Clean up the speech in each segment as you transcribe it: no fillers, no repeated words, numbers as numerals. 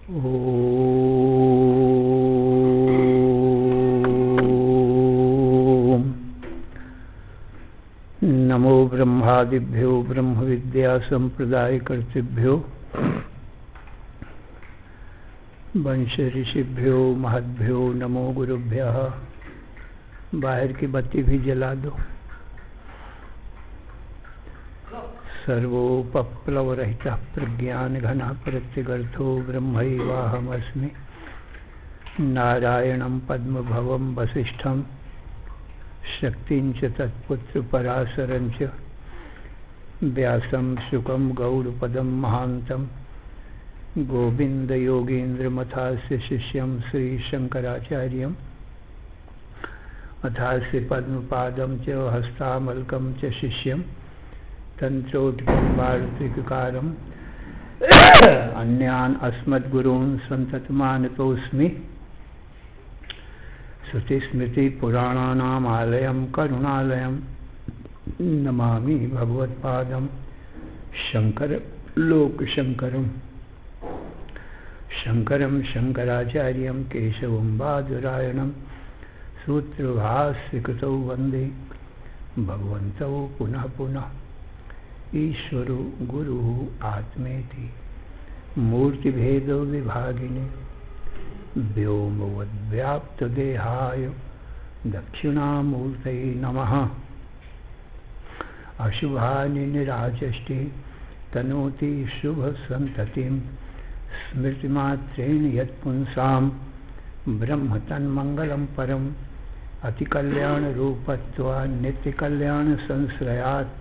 ओम नमो ब्रह्मादिभ्यो ब्रह्म विद्या संप्रदायकर्तृभ्यो वंश ऋषिभ्यो महद्भ्यो नमो गुरुभ्यः। बाहर की बत्ती भी जला दो। सर्वोपप्लवरहितः प्रज्ञानघनः प्रत्यगर्थो ब्रह्मैवाहमस्मि। नारायणं पद्मभवं वसिष्ठं शक्तिं च तत्पुत्रपराशरं च व्यासं शुकं गौडपदं महान्तं गोविन्दयोगीन्द्रमथास्य शिष्यं श्रीशङ्कराचार्यम् अथास्य पद्मपादं च हस्तामलकं च शिष्यं तन्त्रोटकं वार्तिककारम् अन्यान् अस्मद्गुरून् सन्ततमानतोऽस्मि। श्रुतिस्मृतिपुराणानाम् आलयं करुणालयं नमामि भगवत्पादं शङ्करलोकशङ्करम्। शङ्करं शङ्कराचार्यं केशवं बादरायणं सूत्रभाष्यकृतौ वन्दे भगवन्तौ पुनः पुनः। ईश्वरो गुरुः आत्मेति मूर्तिभेदो विभागिने व्योमवद्व्याप्तदेहाय दक्षिणामूर्तये नमः। अशुभानि निराचष्टे तनोति शुभसन्ततिं स्मृतिमात्रेण यत्पुंसां ब्रह्मतन्मङ्गलं परम् अतिकल्याणरूपत्वात् नित्यकल्याणसंश्रयात्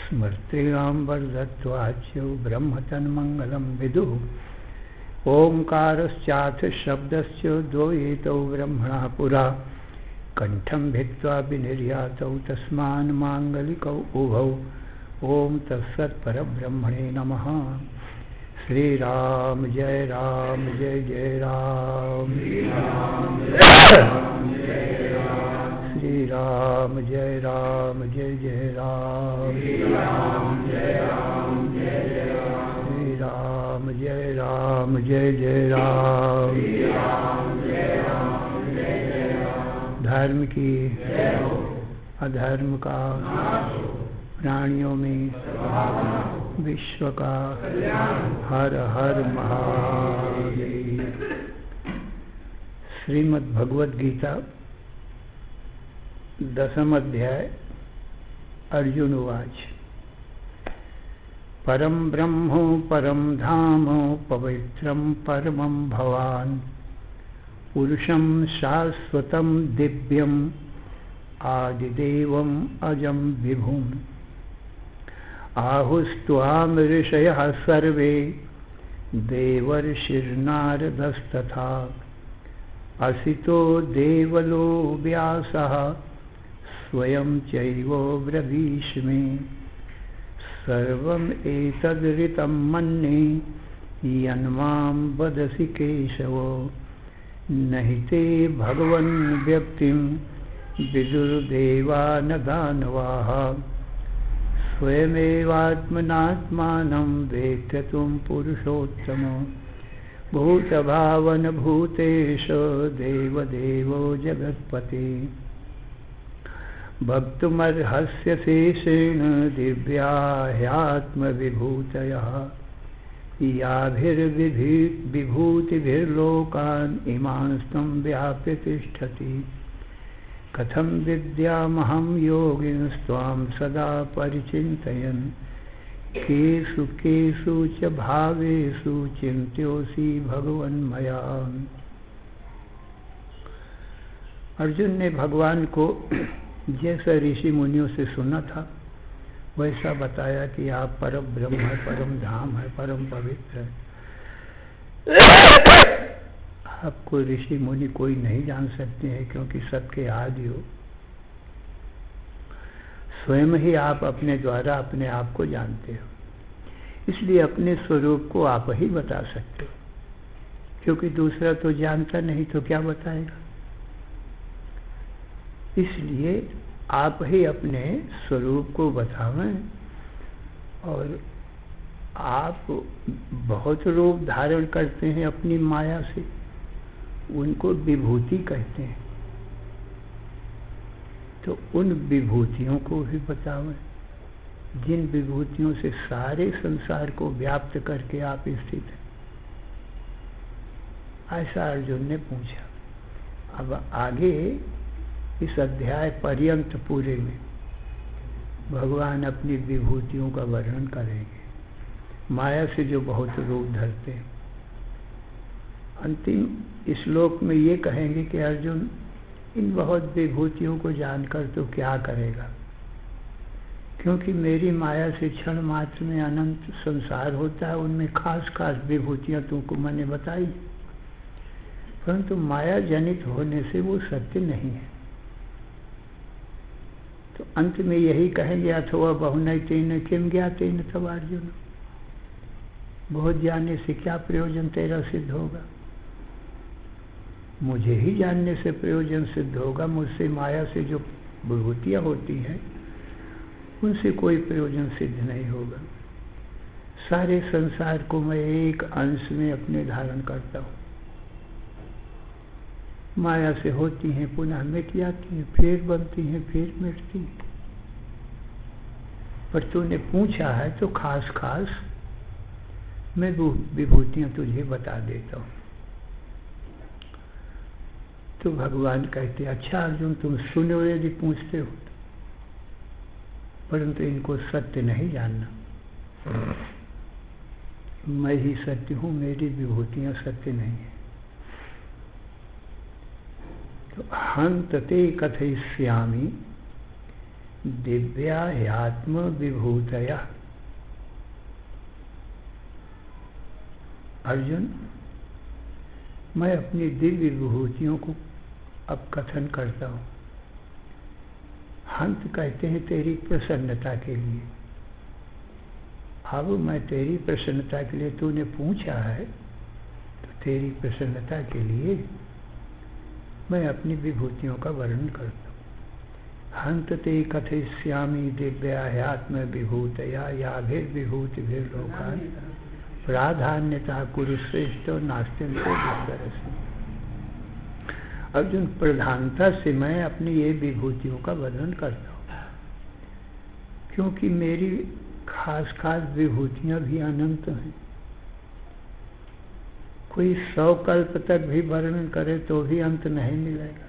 स्मृतीनां वर्धत्वाच्च ब्रह्मतन्मङ्गलं विदुः। ओंकारश्चाथ शब्दस्य द्वौ एतौ ब्रह्मणः पुरा कंठं भित्त्वा विनिर्यातौ तस्मान् माङ्गलिकौ उभौ। ओम तत्सत्परब्रह्मणे नमः। श्री राम जय राम जय जय राम। श्री राम जय राम जय जय राम। श्री राम जय राम जय जय राम। धर्म की अधर्म का प्राणियों में विश्व का हर हर महादेव। श्रीमद् भगवद गीता 10th अध्याय। अर्जुन उवाच परम ब्रह्मो परम धाम पवित्रं परमं भवान् पुरुषं शाश्वतं दिव्यम् आदिदेवम् अजं विभुम्। आहुस्त्वां ऋषयः सर्वे देवर्षिर्नारदस्तथा असितो देवलो व्यासः स्वयं चैव ब्रवीष्मे। सर्वम् एतद्ऋतं मन्ये यन्मां वदसि केशव। नहि ते भगवन् व्यक्तिं विदुर्देवा न दानवाः। स्वयमेवात्मनात्मानं वेत्थ त्वं पुरुषोत्तम। भूतभावन भूतेश देवदेवो जगत्पते। भक्तुमर्हस्य शेषेण दिव्या ह्यात्मविभूतयः। याभिर्विभूतिभिर्लोकान् इमांस्तं व्याप्य तिष्ठति। कथं विद्यामहं योगिनस्त्वां सदा परिचिन्तयन्। केषु केषु च भावेषु चिन्त्योऽसि भगवन्मया। अर्जुन ने भगवान को जैसा ऋषि मुनियों से सुना था वैसा बताया कि आप परम ब्रह्म है, परम धाम है, परम पवित्र है। आपको ऋषि मुनि कोई नहीं जान सकते हैं क्योंकि सबके आदि हो। स्वयं ही आप अपने द्वारा अपने आप को जानते हो, इसलिए अपने स्वरूप को आप ही बता सकते हो, क्योंकि दूसरा तो जानता नहीं तो क्या बताएगा। इसलिए आप ही अपने स्वरूप को बतावें और आप बहुत रूप धारण करते हैं अपनी माया से, उनको विभूति कहते हैं। तो उन विभूतियों को भी बताओ, जिन विभूतियों से सारे संसार को व्याप्त करके आप स्थित हैं। ऐसा अर्जुन ने पूछा। अब आगे इस अध्याय पर्यंत पूरे में भगवान अपनी विभूतियों का वर्णन करेंगे, माया से जो बहुत रूप धरते हैं। अंतिम श्लोक में ये कहेंगे कि अर्जुन, इन बहुत विभूतियों को जानकर तो क्या करेगा, क्योंकि मेरी माया से क्षण मात्र में अनंत संसार होता है, उनमें खास खास विभूतियां तुमको मैंने बताई, परंतु माया जनित होने से वो सत्य नहीं है। तो अंत में यही कहेंगे, अथवा बहुनैतेन किम ज्ञातेन तव अर्जुन, बहुत जानने से क्या प्रयोजन तेरा सिद्ध होगा। मुझे ही जानने से प्रयोजन सिद्ध होगा, मुझसे माया से जो विभूतियाँ होती हैं उनसे कोई प्रयोजन सिद्ध नहीं होगा। सारे संसार को मैं एक अंश में अपने धारण करता हूँ। माया से होती हैं, पुनः मिट जाती हैं, फिर बनती हैं, फिर मिटती हैं। पर तूने पूछा है तो खास खास मैं वो विभूतियाँ तुझे बता देता हूँ। तो भगवान कहते, अच्छा अर्जुन, तुम सुनो यदि पूछते हो, परंतु इनको सत्य नहीं जानना। मैं ही सत्य हूँ, मेरी विभूतियाँ सत्य नहीं है। तो हंत ते कथयिष्यामि दिव्या ह्यात्म विभूतया। अर्जुन, मैं अपनी दिव्य विभूतियों को अब कथन करता हूँ। हंत कहते हैं तेरी प्रसन्नता के लिए। अब मैं तेरी प्रसन्नता के लिए, तूने पूछा है तो तेरी प्रसन्नता के लिए मैं अपनी विभूतियों का वर्णन करता हूँ। हंत ते कथयिष्यामि दिव्याह्यात्म विभूतया याभिर्विभूतिभिर्लोकान् प्राधान्यता कुरु श्रेष्ठ नास्त्यं ते दुष्करस्य। अर्जुन, प्रधानता से मैं अपनी ये विभूतियों का वर्णन करता हूँ, क्योंकि मेरी खास खास विभूतियाँ भी अनंत हैं। कोई 100 कल्प तक भी वर्णन करे तो भी अंत नहीं मिलेगा,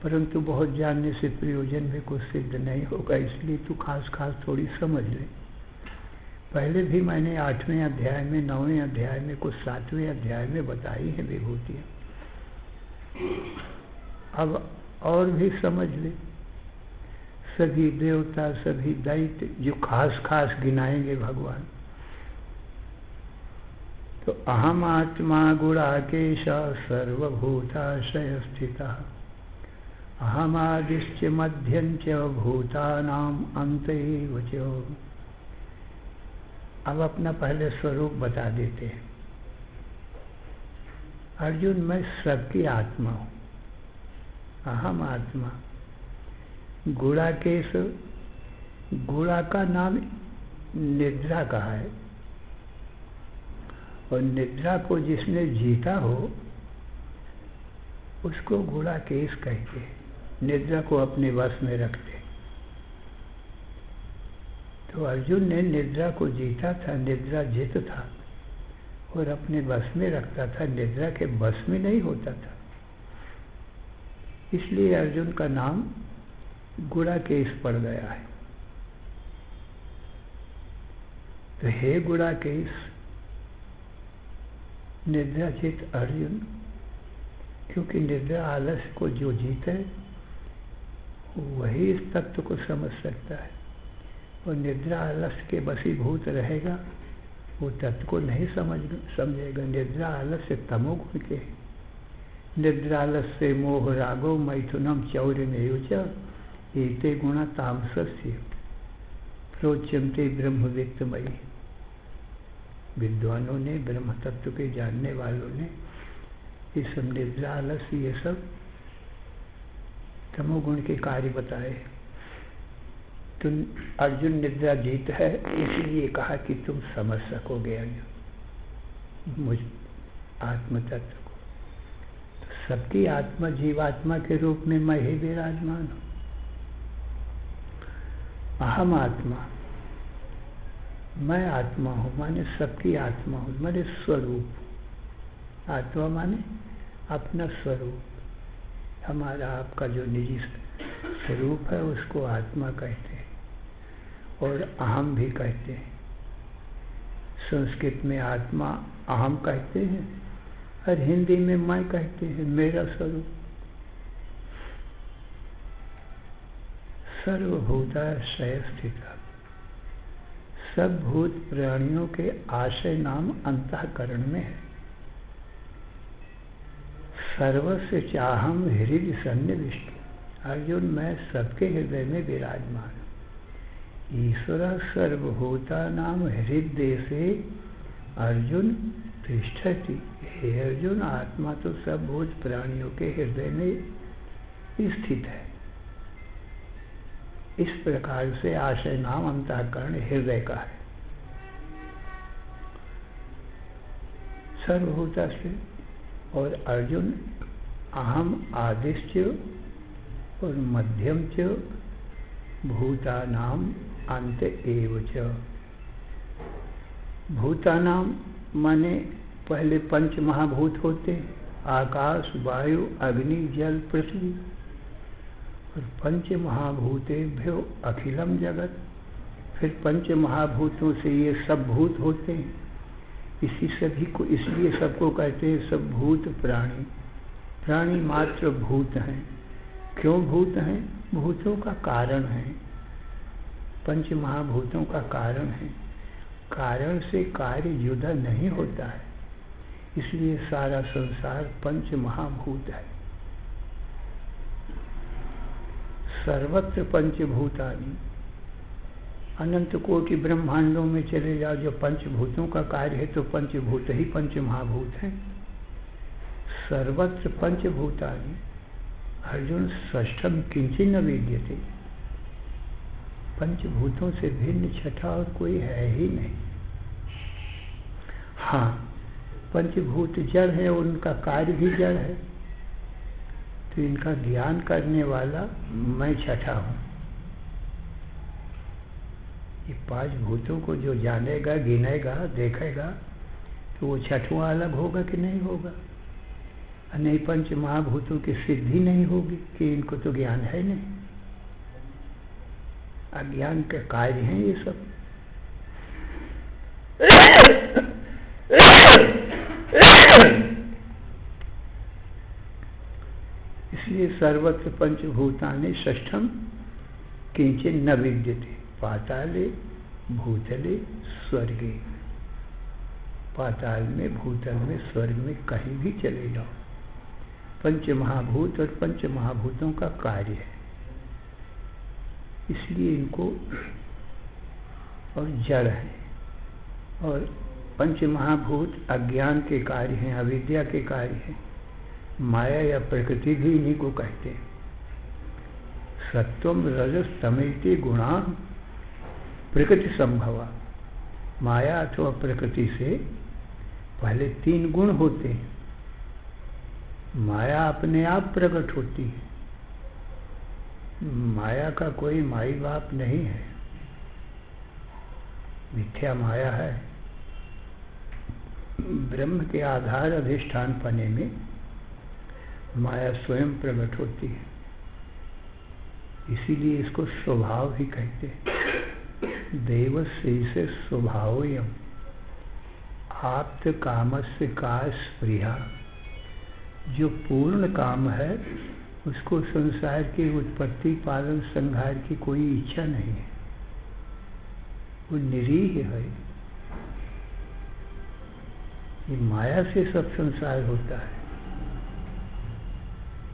परंतु बहुत जानने से प्रयोजन भी कुछ सिद्ध नहीं होगा। इसलिए तू खास खास थोड़ी समझ ले। पहले भी मैंने 8वें अध्याय में, 9वें अध्याय में, कुछ 7वें अध्याय में बताई है विभूतियाँ। अब और भी समझ ले। सभी देवता, सभी दैत्य जो खास खास गिनाएंगे भगवान, तो अहम आत्मा गुणाकेश सर्वभूताशय स्थितः अहमादिश्च मध्यं च भूतानाम अंत एव च। अब अपना पहले स्वरूप बता देते हैं। अर्जुन, मैं सबकी आत्मा हूँ। अहम आत्मा। गुणाकेश, गुणा का नाम निद्रा का है, और निद्रा को जिसने जीता हो उसको गुणाकेश कहते हैं। निद्रा को अपने वश में रखते। तो अर्जुन ने निद्रा को जीता था, निद्रा जित था और अपने वश में रखता था, निद्रा के वश में नहीं होता था। इसलिए अर्जुन का नाम गुणाकेश पड़ गया है। तो हे गुणाकेश, निद्राचित अर्जुन, क्योंकि निद्रा आलस्य को जो जीते वही इस तत्व को समझ सकता है, और निद्रा आलस्य के वशीभूत रहेगा वो तत्व को नहीं समझेगा। निद्रा आलस्य तमोगुण के। निद्रा आलस्य मोह रागो मैथुनम चौर्यमेव च एते गुणा तामसस्य प्रोच्यन्ते ब्रह्मवित्तमयि। विद्वानों ने, ब्रह्म तत्व के जानने वालों ने ये सब निद्रा आलस्य, ये सब तमोगुण के कार्य बताए। तुम अर्जुन निद्रा जीत है, इसलिए कहा कि तुम समझ सकोगे अर्जुन मुझ आत्म तत्व को। तो सबकी आत्मा जीवात्मा के रूप में मैं ही विराजमान हूँ। अहम आत्मा, मैं आत्मा हूँ, माने सबकी आत्मा हूँ, मेरे स्वरूप। आत्मा माने अपना स्वरूप, हमारा आपका जो निजी स्वरूप है उसको आत्मा कहते हैं और अहम भी कहते हैं। संस्कृत में आत्मा अहम कहते हैं और हिंदी में मैं कहते हैं, मेरा स्वरूप। सर्वभूताश्रय स्थिता, सब भूत प्राणियों के आश्रय नाम अंतःकरण में है। सर्वस्य चाहम हृदय सन्निविष्ट, अर्जुन मैं सबके हृदय में विराजमान हूँ। ईश्वर सर्वभूतानां हृदय से अर्जुन तिष्ठति, हे अर्जुन आत्मा तो सब भूत प्राणियों के हृदय में स्थित है। इस प्रकार से आशय नाम अंतःकरण हृदय का है। सर्वभूता से और अर्जुन अहम आदिश्च और मध्यम च भूतानाम अंत एव च। भूतानाम माने पहले पंच महाभूत होते, आकाश वायु अग्नि जल पृथ्वी, और पंच महाभूतेभ्यो अखिलम जगत। फिर पंच महाभूतों से ये सब भूत होते हैं, इसी सभी को, इसलिए सबको कहते हैं सब भूत प्राणी। प्राणी मात्र भूत हैं। क्यों भूत हैं? भूतों का कारण है, पंच महाभूतों का कारण है। कारण से कार्य जुदा नहीं होता है, इसलिए सारा संसार पंच महाभूत है। सर्वत्र पंचभूतानि, अनंत कोटि ब्रह्मांडों में चले जाओ, जो पंचभूतों का कार्य है तो पंचभूत ही पंच महाभूत हैं। सर्वत्र पंचभूतानि, अर्जुन षष्ठम किंचिन न विद्यते, पंचभूतों से भिन्न छठा और कोई है ही नहीं। हाँ, पंचभूत जड़ है, उनका कार्य भी जड़ है, तो इनका ज्ञान करने वाला मैं छठा हूँ। ये पांच भूतों को जो जानेगा, गिनेगा, देखेगा, तो वो छठवां अलग होगा कि नहीं होगा? नहीं, पंच महाभूतों की सिद्धि नहीं होगी कि इनको तो ज्ञान है नहीं। अज्ञान के कार्य हैं ये सब। इसलिए सर्वत्र पंचभूतानि षष्ठम किंचिन न विद्यते, पाताले भूतले स्वर्गे। पाताल में, भूतल में, स्वर्ग में कहीं भी चले जाओ, पंच महाभूत और पंच महाभूतों का कार्य है, इसलिए इनको और जड़ है। और पंच महाभूत अज्ञान के कार्य हैं, अविद्या के कार्य हैं। माया या प्रकृति भी इन्हीं को कहते हैं। सत्वम रजस तमेति गुणा प्रकृति संभवा, माया अथवा प्रकृति से पहले तीन गुण होते हैं। माया अपने आप प्रकट होती है, माया का कोई माई बाप नहीं है, मिथ्या माया है। ब्रह्म के आधार अधिष्ठान पने में माया स्वयं प्रकट होती है, इसीलिए इसको स्वभाव ही कहते हैं। देवस्य स्वभावयम् आप्त कामस्य का स्पृहा, जो पूर्ण काम है उसको संसार की उत्पत्ति पालन संहार की कोई इच्छा नहीं है, वो निरीह है। ये माया से सब संसार होता है।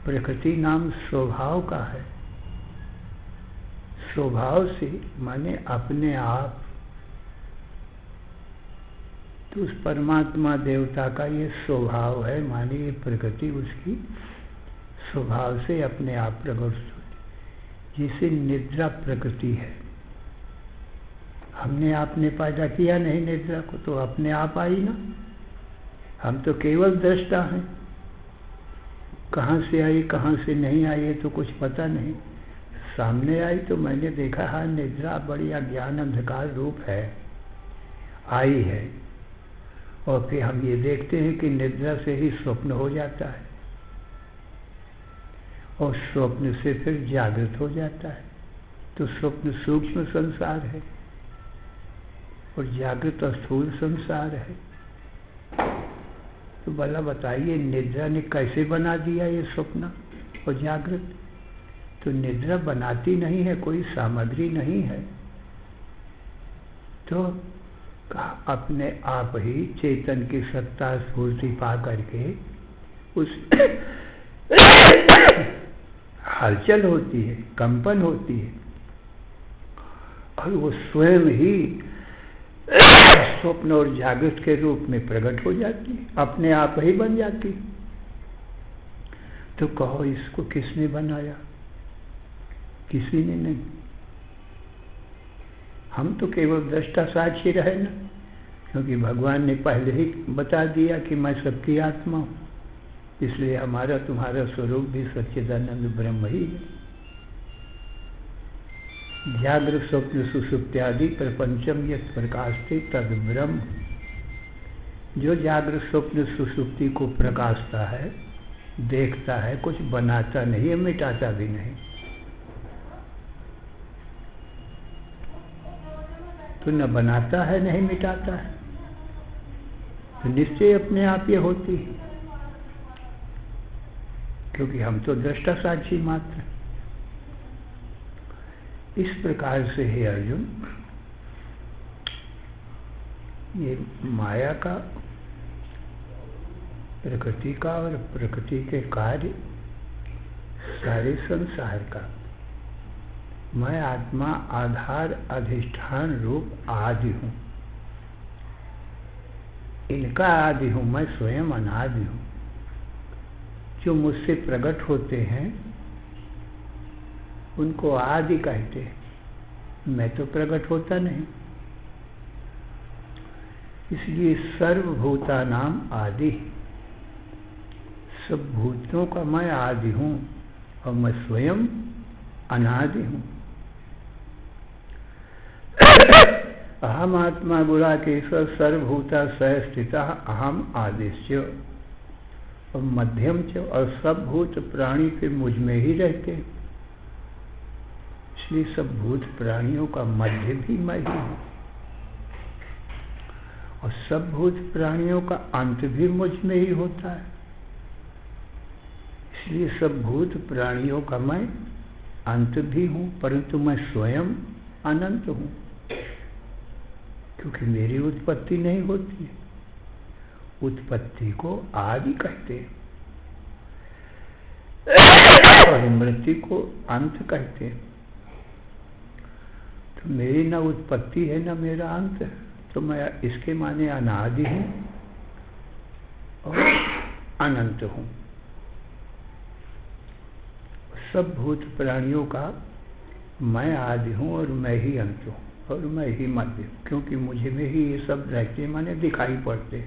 प्रकृति नाम स्वभाव का है, स्वभाव से माने अपने आप। तो उस परमात्मा देवता का ये स्वभाव है, माने ये प्रकृति उसकी स्वभाव से अपने आप प्रकट होती, जैसे निद्रा प्रकृति है। हमने आपने पैदा किया नहीं निद्रा को, तो अपने आप आई ना। हम तो केवल दृष्टा हैं। कहाँ से आई कहाँ से नहीं आई है तो कुछ पता नहीं। सामने आई तो मैंने देखा हाँ निद्रा बड़ी अज्ञान अंधकार रूप है, आई है। और फिर हम ये देखते हैं कि निद्रा से ही स्वप्न हो जाता है और स्वप्न से फिर जागृत हो जाता है। तो स्वप्न सूक्ष्म संसार है और जागृत स्थूल संसार है। तो भला बताइए निद्रा ने कैसे बना दिया ये स्वप्न और जागृत? तो निद्रा बनाती नहीं है, कोई सामग्री नहीं है। तो अपने आप ही चेतन की सत्ता स्फूर्ति पा करके उस हलचल होती है, कंपन होती है और वो स्वयं ही स्वप्न और जागृत के रूप में प्रकट हो जाती है, अपने आप ही बन जाती। तो कहो इसको किसने बनाया? किसी ने नहीं। हम तो केवल दृष्टा साक्षी रहे ना, क्योंकि भगवान ने पहले ही बता दिया कि मैं सबकी आत्मा हूँ, इसलिए हमारा तुम्हारा स्वरूप भी सच्चिदानंद ब्रह्म ही है। जागृत स्वप्न सुषुप्त्यादि प्रपंचम यत् प्रकाशते तद ब्रह्म। जो जागृत स्वप्न सुषुप्ति को प्रकाशता है, देखता है, कुछ बनाता नहीं है, मिटाता भी नहीं। तो न बनाता है नहीं मिटाता है, तो निश्चय अपने आप ये होती है, क्योंकि हम तो दृष्टा साक्षी मात्र। इस प्रकार से हे अर्जुन, ये माया का, प्रकृति का और प्रकृति के कार्य, सारे संसार का मैं आत्मा आधार अधिष्ठान रूप आदि हूँ। इनका आदि हूँ, मैं स्वयं अनादि हूँ। जो मुझसे प्रकट होते हैं उनको आदि कहते हैं। मैं तो प्रकट होता नहीं, इसलिए सर्वभूता नाम आदि। सब भूतों का मैं आदि हूँ और मैं स्वयं अनादि हूँ। अहम आत्मा गुणाकेशः सर्वभूता सह स्थिता अहम आदिश्य। और मध्यम च, और सब भूत प्राणी फिर मुझ में ही रहते हैं, इसलिए सब भूत प्राणियों का मध्य भी मैं ही हूँ और सब भूत प्राणियों का अंत भी मुझ में ही होता है। इसलिए सब भूत प्राणियों का मैं अंत भी हूँ, परंतु मैं स्वयं अनंत हूँ, क्योंकि मेरी उत्पत्ति नहीं होती है। उत्पत्ति को आदि कहते हैं और मृत्यु को अंत कहते हैं। तो मेरी न उत्पत्ति है न मेरा अंत है, तो मैं इसके माने अनादि हूँ और अनंत हूँ। सब भूत प्राणियों का मैं आदि हूँ और मैं ही अंत हूँ और मैं ही मध्य हूँ, क्योंकि मुझे में ही ये सब रहते माने दिखाई पड़ते,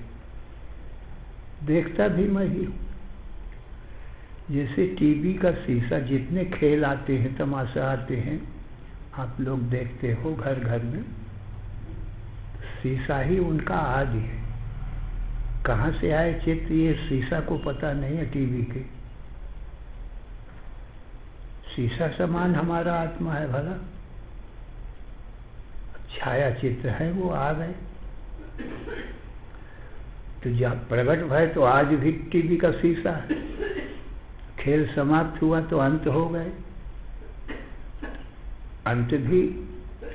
देखता भी मैं ही हूँ। जैसे टीवी का शीशा, जितने खेल आते हैं, तमाशा आते हैं, आप लोग देखते हो घर घर में, शीशा ही उनका आदि है। कहाँ से आए चित्र ये शीशा को पता नहीं है। टीवी के शीशा समान हमारा आत्मा है, भला छाया चित्र है, वो आ गए। तो जब प्रकट भय तो आज भी टीवी का शीशा है, खेल समाप्त हुआ तो अंत हो गए, अंत भी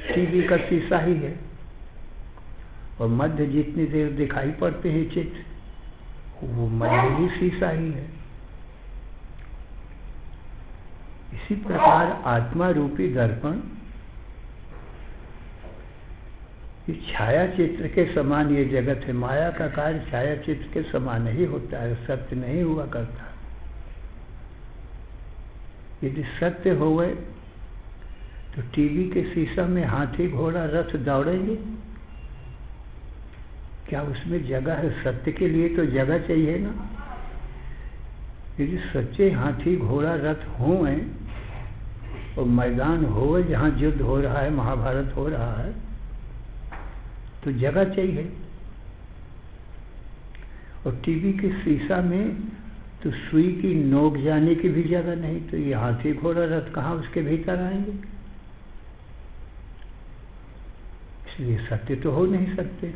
टीवी का शीशा ही है। और मध्य जितनी देर दिखाई पड़ते हैं चित्र, वो मध्य भी शीशा ही है। इसी प्रकार आत्मा रूपी दर्पण इस छाया चित्र के समान ये जगत है। माया का कार्य छाया चित्र के समान ही होता है, सत्य नहीं हुआ करता। यदि सत्य होवे तो टीवी के शीशा में हाथी घोड़ा रथ दौड़ेंगे? क्या उसमें जगह है? सत्य के लिए तो जगह चाहिए ना। यदि सच्चे हाथी घोड़ा रथ हों और मैदान हो जहाँ युद्ध हो रहा है, महाभारत हो रहा है, तो जगह चाहिए। और टीवी के शीशा में तो सुई की नोक जाने की भी जगह नहीं, तो ये हाथी घोड़ा रथ कहाँ उसके भीतर आएंगे? इसलिए सत्य तो हो नहीं सकते।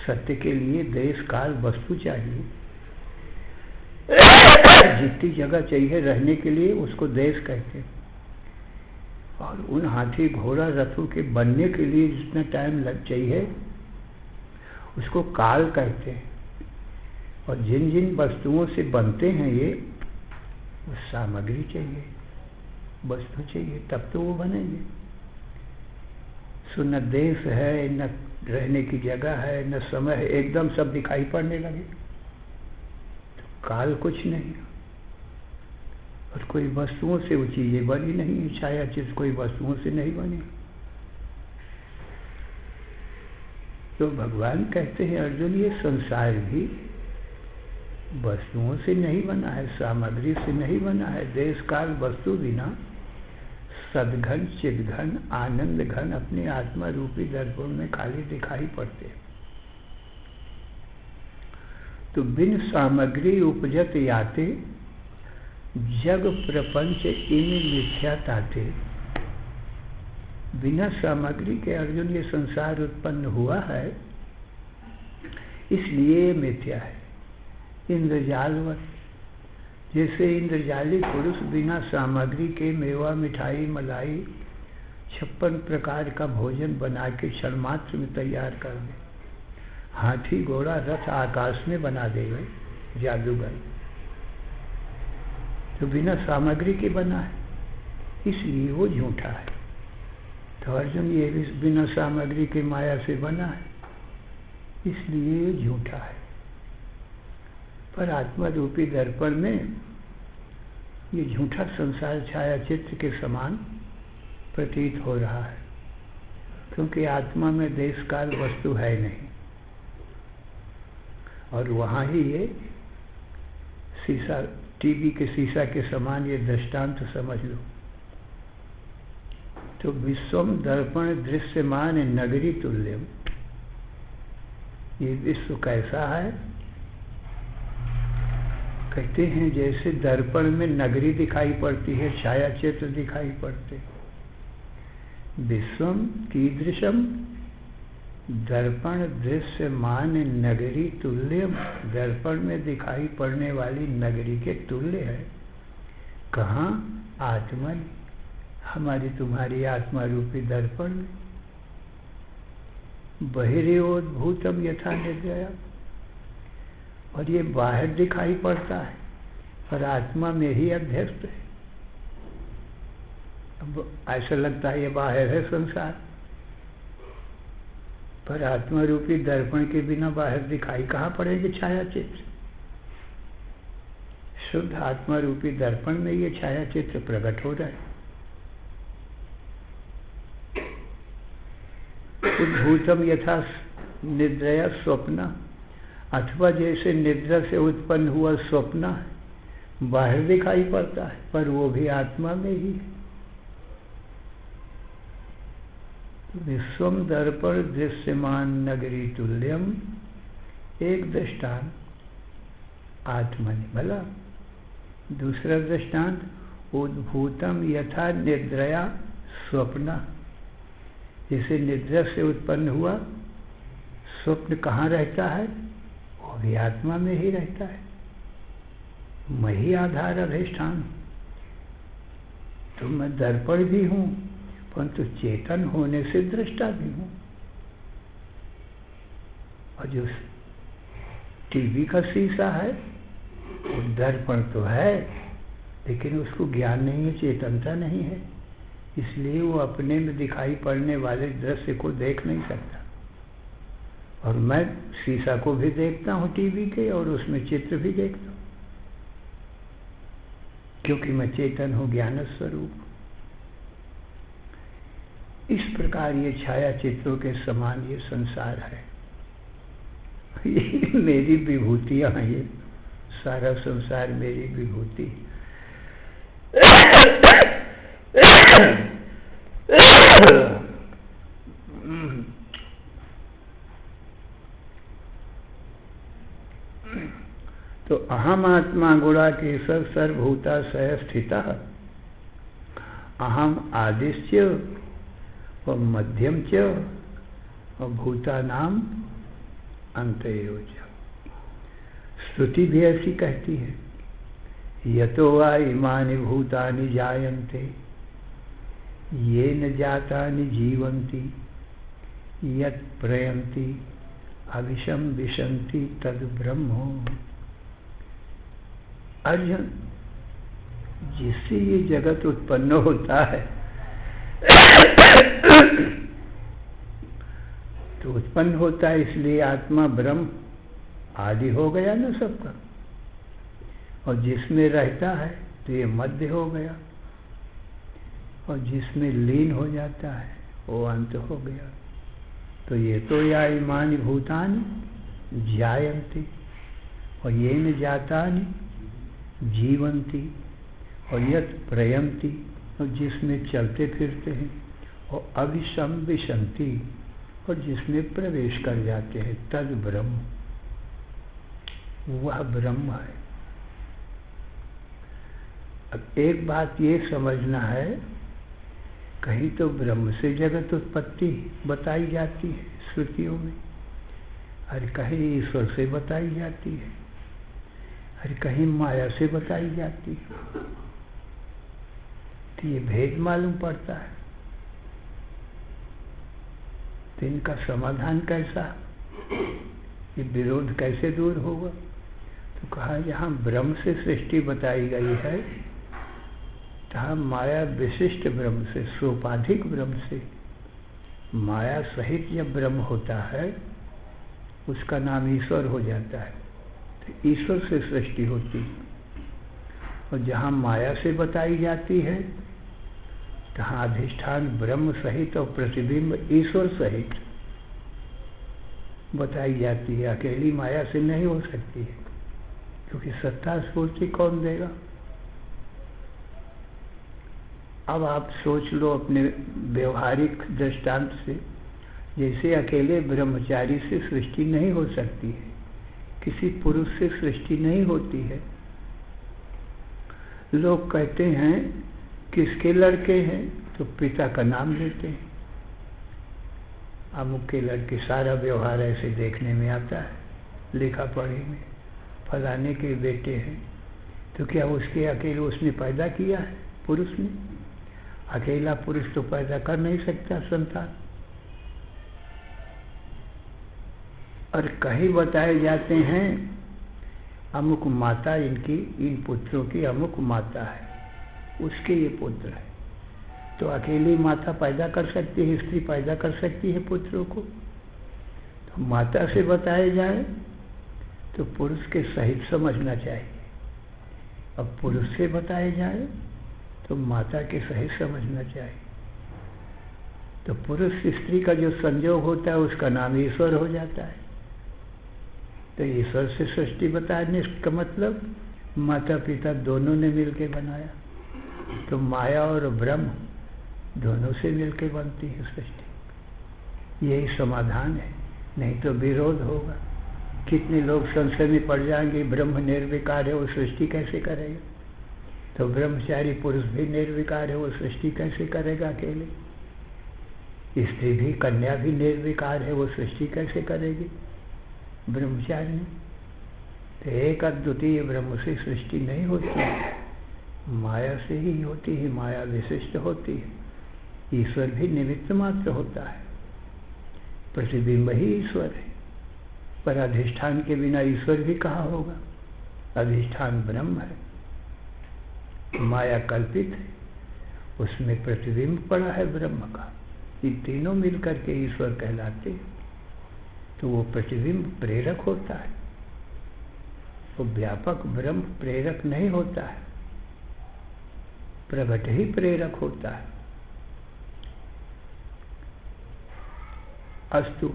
सत्य के लिए देश काल वस्तु चाहिए। जितनी जगह चाहिए रहने के लिए उसको देश कहते हैं। और उन हाथी घोड़ा रथों के बनने के लिए जितना टाइम लग चाहिए उसको काल कहते हैं। और जिन जिन वस्तुओं से बनते हैं ये, वो सामग्री चाहिए, वस्तु चाहिए, तब तो वो बनेंगे। सो न देश है, न रहने की जगह है, न समय है, एकदम सब दिखाई पड़ने लगे तो काल कुछ नहीं। और कोई वस्तुओं से वो चीज़ें बनी नहीं, छाया चित्र कोई वस्तुओं से नहीं बनी। तो भगवान कहते हैं अर्जुन, ये संसार भी वस्तुओं से नहीं बना है, सामग्री से नहीं बना है। देश काल वस्तु बिना सद्घन चिद्घन आनंद घन अपने आत्मा रूपी दर्पण में खाली दिखाई पड़ते। तो बिन सामग्री उपजत याते, जग प्रपंच इन मिथ्या ताते। बिना सामग्री के अर्जुन ये संसार उत्पन्न हुआ है, इसलिए ये मिथ्या है। इंद्रजालवत, जैसे इंद्रजाली पुरुष बिना सामग्री के मेवा मिठाई मलाई 56 प्रकार का भोजन बना के क्षण मात्र में तैयार कर दे। हाथी घोड़ा रथ आकाश में बना देवे जादूगर, तो बिना सामग्री के बना है, इसलिए वो झूठा है। तो अर्जुन ये भी बिना सामग्री के माया से बना है, इसलिए ये झूठा है। पर आत्मा रूपी दर्पण में ये झूठा संसार छाया चित्र के समान प्रतीत हो रहा है, क्योंकि आत्मा में देश काल वस्तु है नहीं। और वहाँ ही ये शीशा, टीवी के शीशा के समान ये दृष्टांत समझ लो। तो विश्वम दर्पण दृश्यमान नगरी तुल्यम, ये विश्व कैसा है? कहते हैं जैसे दर्पण में नगरी दिखाई पड़ती है, छाया चित्र दिखाई पड़ते। विश्वम कीदृशम दर्पण दृश्यमान नगरी तुल्यम, दर्पण में दिखाई पड़ने वाली नगरी के तुल्य है। कहाँ? आत्मा, हमारी तुम्हारी आत्मा रूपी दर्पण में। बहिर्योद्भूतम यथा निद्रया, और ये बाहर दिखाई पड़ता है पर आत्मा में ही अध्यस्त है। अब ऐसा लगता है ये बाहर है संसार, पर आत्मा रूपी दर्पण के बिना बाहर दिखाई कहाँ पड़ेगी छाया चित्र? शुद्ध आत्मा रूपी दर्पण में ये छाया चित्र प्रकट हो रहा है। उद्भूतम यथा निद्रया स्वप्न, अथवा जैसे निद्रा से उत्पन्न हुआ स्वप्न बाहर दिखाई पड़ता है, पर वो भी आत्मा में ही है। विश्वम दर्पण दृश्यमान नगरी तुल्यम, एक दृष्टांत आत्मनि, भला दूसरा दृष्टांत उद्भूतम यथा निद्रया स्वप्न, जैसे निद्रा से उत्पन्न हुआ स्वप्न कहाँ रहता है? वो भी आत्मा में ही रहता है। मैं ही आधार अधिष्ठान, तो मैं दर्पण भी हूँ, परंतु चेतन होने से दृष्टा भी हूँ। और जो टीवी का शीशा है वो दर्पण तो है, लेकिन उसको ज्ञान नहीं है, चेतनता नहीं है, इसलिए वो अपने में दिखाई पड़ने वाले दृश्य को देख नहीं सकता। और मैं शीशा को भी देखता हूँ टीवी के, और उसमें चित्र भी देखता हूँ, क्योंकि मैं चेतन हूँ, ज्ञान स्वरूप। प्रकार ये छाया चित्रों के समान ये संसार है, ये मेरी विभूतियाँ हैं, ये सारा संसार मेरी विभूति। तो अहम आत्मा गुणाकेशः सर्वभूताशय स्थितः, अहम आदिश्य और मध्यम च और भूतानाम अंतयो च। श्रुति भी ऐसी कहती है, यतो वा इमानि भूतानि जायन्ते येन जातानि जीवन्ति यत् प्रयन्ति अविशं विशन्ति तद् ब्रह्म। अर्जुन, जिससे ये जगत उत्पन्न होता है तो उत्पन्न होता है इसलिए आत्मा ब्रह्म आदि हो गया ना सबका, और जिसमें रहता है तो ये मध्य हो गया, और जिसमें लीन हो जाता है वो अंत हो गया। तो ये तो या इमानि भूतानि जायन्ति और ये न जातानि जीवन्ति और यत् प्रयन्ति, और जिसमें चलते फिरते हैं, और अविशम विशन्ति और जिसमें प्रवेश कर जाते हैं, तद ब्रह्म, वह ब्रह्म है। अब एक बात ये समझना है, कहीं तो ब्रह्म से जगत उत्पत्ति बताई जाती है श्रुतियों में, और कहीं ईश्वर से बताई जाती है, और कहीं माया से बताई जाती है। तो ये भेद मालूम पड़ता है, तो इनका समाधान कैसा, ये विरोध कैसे दूर होगा? तो कहा जहाँ ब्रह्म से सृष्टि बताई गई है, तहाँ माया विशिष्ट ब्रह्म से, सोपाधिक ब्रह्म से, माया सहित जब ब्रह्म होता है उसका नाम ईश्वर हो जाता है, तो ईश्वर से सृष्टि होती है। और जहाँ माया से बताई जाती है तहाँ अधिष्ठान ब्रह्म सहित और प्रतिबिंब ईश्वर सहित बताई जाती है। अकेली माया से नहीं हो सकती है, क्योंकि सत्ता स्फूर्ति कौन देगा? अब आप सोच लो अपने व्यवहारिक दृष्टांत से, जैसे अकेले ब्रह्मचारी से सृष्टि नहीं हो सकती है, किसी पुरुष से सृष्टि नहीं होती है। लोग कहते हैं किसके लड़के हैं, तो पिता का नाम लेते हैं, अमुक के लड़के, सारा व्यवहार ऐसे देखने में आता है लिखा पढ़ी में, फलाने के बेटे हैं। तो क्या उसके अकेले उसने पैदा किया है? पुरुष ने? अकेला पुरुष तो पैदा कर नहीं सकता संतान। और कहीं बताए जाते हैं अमुक माता इनकी, इन पुत्रों की अमुक माता है, उसके ये पुत्र है। तो अकेली माता पैदा कर सकती है, स्त्री पैदा कर सकती है पुत्रों को? तो माता से बताए जाए तो पुरुष के सहित समझना चाहिए, अब पुरुष से बताए जाए तो माता के सहित समझना चाहिए। तो पुरुष स्त्री का जो संयोग होता है उसका नाम ईश्वर हो जाता है। तो ईश्वर से सृष्टि बताने का मतलब माता पिता दोनों ने मिलकर बनाया, तो माया और ब्रह्म दोनों से मिलकर बनती है सृष्टि। यही समाधान है, नहीं तो विरोध होगा। कितने लोग संशय में पड़ जाएंगे, ब्रह्म निर्विकार है वो सृष्टि कैसे करेगा? तो ब्रह्मचारी पुरुष भी निर्विकार है, वो सृष्टि कैसे करेगा अकेले? स्त्री भी, कन्या भी निर्विकार है, वो सृष्टि कैसे करेगी ब्रह्मचारी? तो एक अद्वितीय ब्रह्म से सृष्टि नहीं होती है, माया से ही होती है, माया विशिष्ट होती है। ईश्वर भी निमित्त मात्र होता है, प्रतिबिंब ही ईश्वर है, पर अधिष्ठान के बिना ईश्वर भी कहाँ होगा? अधिष्ठान ब्रह्म है, माया कल्पित है, उसमें प्रतिबिंब पड़ा है ब्रह्म का। ये तीनों मिलकर के ईश्वर कहलाते हैं। तो वो प्रतिबिंब प्रेरक होता है, वो व्यापक ब्रह्म प्रेरक नहीं होता है, प्रगट ही प्रेरक होता है। अस्तु।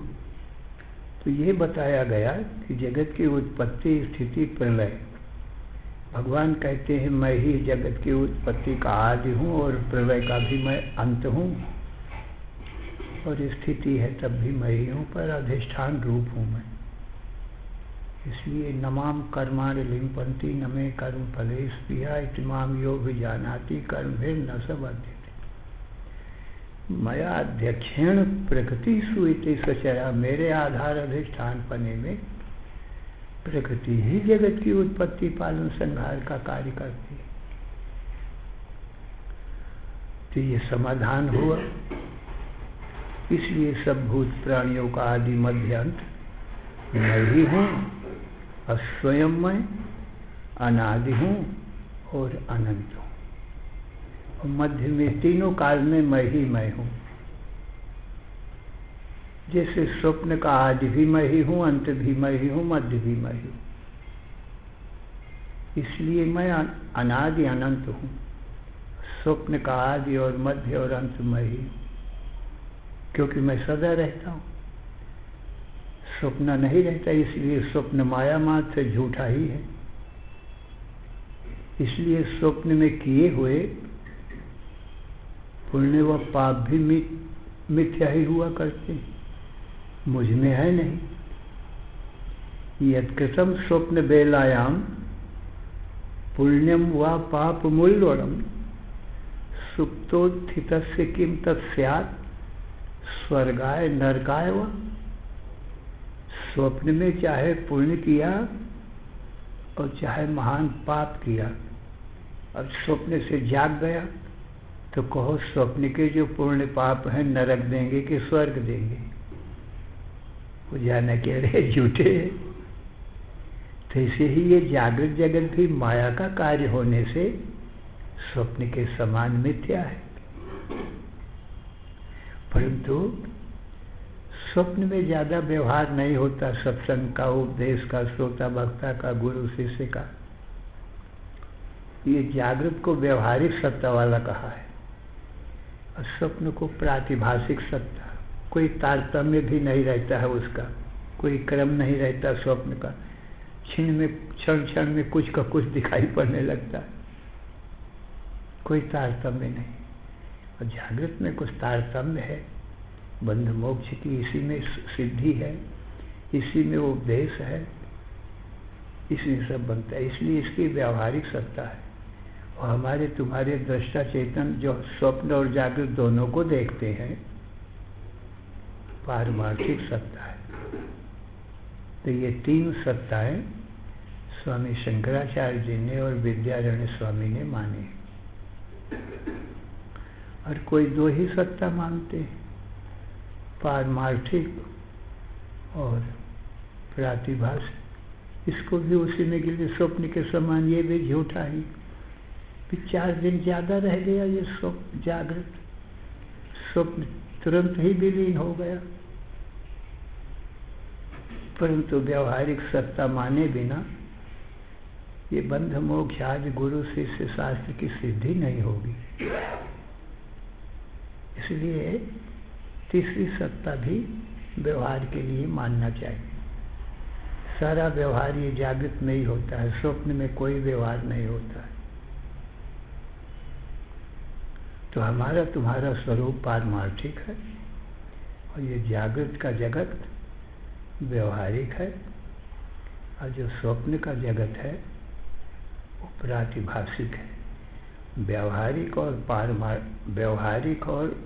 तो ये बताया गया कि जगत की उत्पत्ति, स्थिति, प्रलय, भगवान कहते हैं मैं ही जगत की उत्पत्ति का आदि हूँ और प्रलय का भी मैं अंत हूँ, और स्थिति है तब भी मैं ही हूँ, पर अधिष्ठान रूप हूँ मैं। इसलिए नमाम कर्माणि लिम्पन्ति न मे कर्म फले स्पृहा इतिमाम यो विजानाति कर्मभिर्न न स बध्यते। मया अध्यक्षेण प्रकृति सुइति सचरा, मेरे आधार अधिष्ठान पने में प्रकृति ही जगत की उत्पत्ति, पालन, संहार का कार्य करती है। तो ये समाधान हुआ। इसलिए सब भूत प्राणियों का आदि मध्य अंत मैं ही हूँ, और स्वयं मैं अनादि हूँ और अनंत हूँ, और मध्य में तीनों काल में मैं ही मैं हूँ। जैसे स्वप्न का आदि भी मैं ही हूँ, अंत भी मैं ही हूँ, मध्य भी मैं ही हूँ। इसलिए मैं अनादि अनंत हूँ। स्वप्न का आदि और मध्य और अंत मैं ही हूँ, क्योंकि मैं सदा रहता हूँ। स्वप्न नहीं रहता, इसलिए स्वप्न माया मात्र से झूठा ही है। इसलिए स्वप्न में किए हुए पुण्य व पाप भी मिथ्या ही हुआ करते हैं, मुझ में है नहीं। यत्कृतं स्वप्न बेलायाम पुण्यम व पाप मूल्योड़म सुप्तोत्थितस्य किम तत्स्यात् स्वर्गाय नरकाय व। स्वप्न में चाहे पुण्य किया और चाहे महान पाप किया, अब स्वप्न से जाग गया तो कहो स्वप्न के जो पुण्य पाप हैं नरक देंगे कि स्वर्ग देंगे? वो जाना कह रहे झूठे। तो ऐसे ही ये जागृत जगत भी माया का कार्य होने से स्वप्न के समान मिथ्या है। परंतु स्वप्न में ज्यादा व्यवहार नहीं होता, सत्संग का, उपदेश का, श्रोता वक्ता का, गुरु शिष्य का। ये जागृत को व्यवहारिक सत्ता वाला कहा है, और स्वप्न को प्रातिभाषिक सत्ता। कोई तारतम्य भी नहीं रहता है उसका, कोई क्रम नहीं रहता स्वप्न का। क्षण क्षण में कुछ का कुछ दिखाई पड़ने लगता है, कोई तारतम्य नहीं। और जागृत में कुछ तारतम्य है, बंध मोक्ष की इसी में सिद्धि है, इसी में उपदेश है, इसी में सब बनता है। इसलिए इसकी व्यवहारिक सत्ता है। और हमारे तुम्हारे दृष्टा चेतन जो स्वप्न और जागृत दोनों को देखते हैं, पारमार्थिक सत्ता है। तो ये तीन सत्ताएं स्वामी शंकराचार्य जी ने और विद्यारण्य स्वामी ने माने, और कोई दो ही सत्ता मानते हैं, पारमार्थिक और प्रातिभाषिक। इसको भी उसी में गिले, स्वप्न के समान ये भी झूठा ही। फिर 4 दिन ज़्यादा रह गया ये स्वप्न जागृत, स्वप्न तुरंत ही विलीन हो गया। परंतु व्यवहारिक सत्ता माने बिना ये बंध मोक्ष आदि गुरु शिष्य शास्त्र की सिद्धि नहीं होगी। इसलिए तीसरी सत्ता भी व्यवहार के लिए मानना चाहिए। सारा व्यवहार ये जागृत में ही होता है, स्वप्न में कोई व्यवहार नहीं होता है। तो हमारा तुम्हारा स्वरूप पारमार्थिक है, और ये जागृत का जगत व्यवहारिक है, और जो स्वप्न का जगत है वो प्रातिभाषिक है। व्यवहारिक और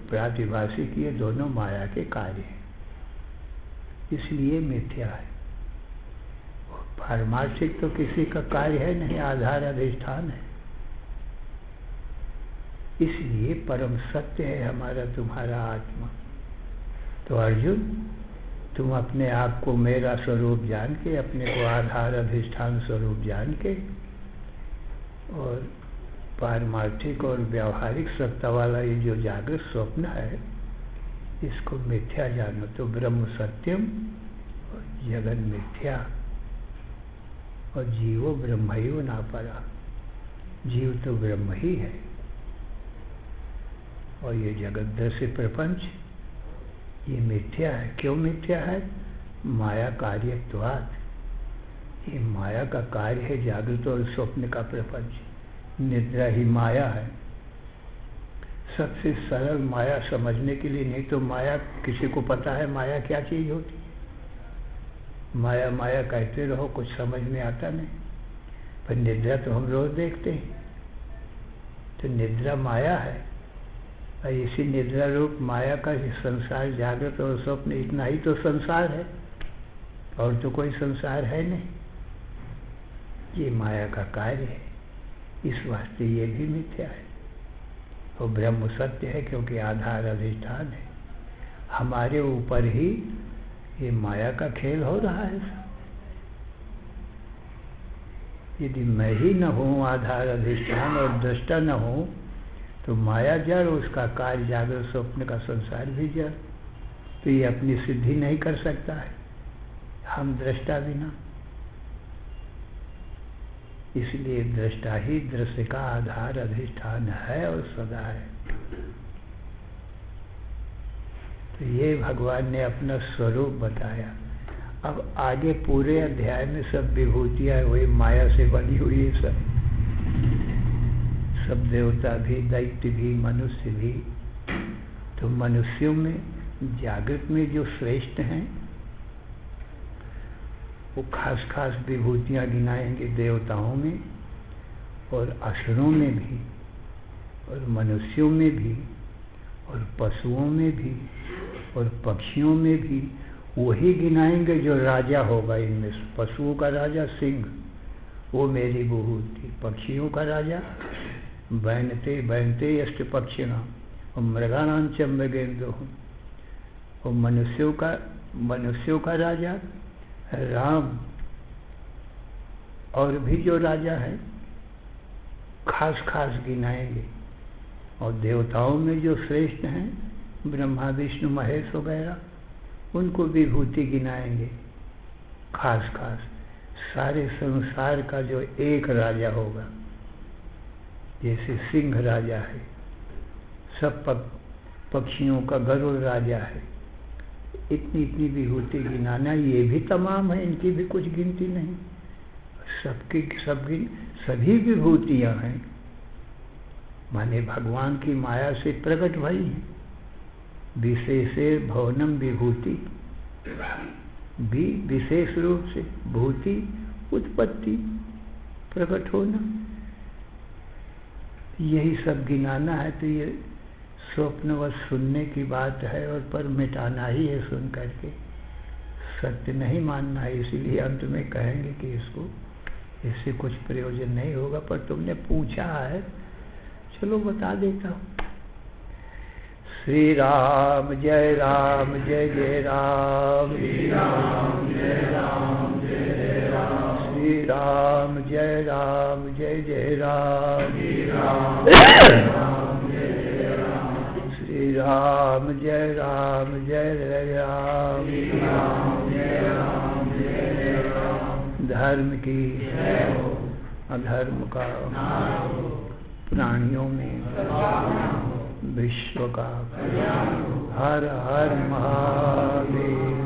प्रातिभाषिक ये दोनों माया के कार्य हैं, इसलिए मिथ्या है। पारमार्थिक तो किसी का कार्य है नहीं, आधार अधिष्ठान है। इसलिए परम सत्य है हमारा तुम्हारा आत्मा। तो अर्जुन, तुम अपने आप को मेरा स्वरूप जान के, अपने को आधार अधिष्ठान स्वरूप जान के, और पारमार्थिक और व्यवहारिक सत्ता वाला ये जो जागृत स्वप्न है इसको मिथ्या जानो। तो ब्रह्म सत्यम और जगन मिथ्या, और जीवो ब्रह्मैव ना परा। जीव तो ब्रह्म ही है, और ये जगत दृश्य प्रपंच ये मिथ्या है। क्यों मिथ्या है? माया कार्यत्वात्। ये माया का कार्य है, जागृत और स्वप्न का प्रपंच। निद्रा ही माया है। सबसे सरल माया समझने के लिए, नहीं तो माया किसी को पता है माया क्या चीज होती है? माया माया कहते रहो, कुछ समझ में आता नहीं। पर निद्रा तो हम रोज देखते हैं, तो निद्रा माया है। और इसी निद्रा रूप माया का संसार, जागृत और स्वप्न, इतना ही तो संसार है, और तो कोई संसार है नहीं। ये माया का कार्य है, इस वास्ते ये भी मिथ्या है। और ब्रह्म सत्य है, क्योंकि आधार अधिष्ठान है। हमारे ऊपर ही ये माया का खेल हो रहा है। यदि मैं ही न हूँ आधार अधिष्ठान और दृष्टा न हूँ, तो माया जड़, उसका कार्य जागृत स्वप्न का संसार भी जड़। तो ये अपनी सिद्धि नहीं कर सकता है हम दृष्टा बिना। इसलिए दृष्टा ही दृश्य का आधार अधिष्ठान है और सदा है। तो ये भगवान ने अपना स्वरूप बताया। अब आगे पूरे अध्याय में सब विभूतियाँ वही माया से बनी हुई है। सब देवता भी, दैत्य भी, मनुष्य भी। तो मनुष्यों में, जागृत में जो श्रेष्ठ हैं, वो खास खास विभूतियाँ गिनाएंगे देवताओं में और असुरों में भी, और मनुष्यों में भी, और पशुओं में भी, और पक्षियों में भी। वही गिनाएंगे जो राजा होगा इनमें। पशुओं का राजा सिंह, वो मेरी विभूति। पक्षियों का राजा बैनते बैनते यष्ट पक्षिणां और मृगाणां च मृगेन्द्रोः। और मनुष्यों का राजा राम। और भी जो राजा है खास खास गिनाएंगे। और देवताओं में जो श्रेष्ठ हैं, ब्रह्मा विष्णु महेश वगैरह, उनको विभूति गिनाएंगे खास खास। सारे संसार का जो एक राजा होगा, जैसे सिंह राजा है, सब पक्षियों का गरुड़ राजा है, इतनी इतनी विभूति गिनाना, ये भी तमाम है, इनकी भी कुछ गिनती नहीं। सभी विभूतियाँ हैं, माने भगवान की माया से प्रकट भई हैं। विशेषे भवनम विभूति, भी विशेष रूप से, भूति उत्पत्ति, प्रकट होना, यही सब गिनाना है। तो ये स्वप्नवश सुनने की बात है, और पर मिटाना ही है सुन करके, सत्य नहीं मानना है। इसीलिए अंत में कहेंगे कि इससे कुछ प्रयोजन नहीं होगा, पर तुमने पूछा है, चलो बता देता हूँ। श्री राम जय राम, जय जय राम। श्री राम जय राम, जय जय राम। श्री राम जय राम, जय जय राम। श्री राम जय जय राम। श्री राम जय राम, जय जय राम। श्री राम जय राम, जय जय राम। धर्म की अधर्म का, प्राणियों में विश्व का। हर हर महादेव।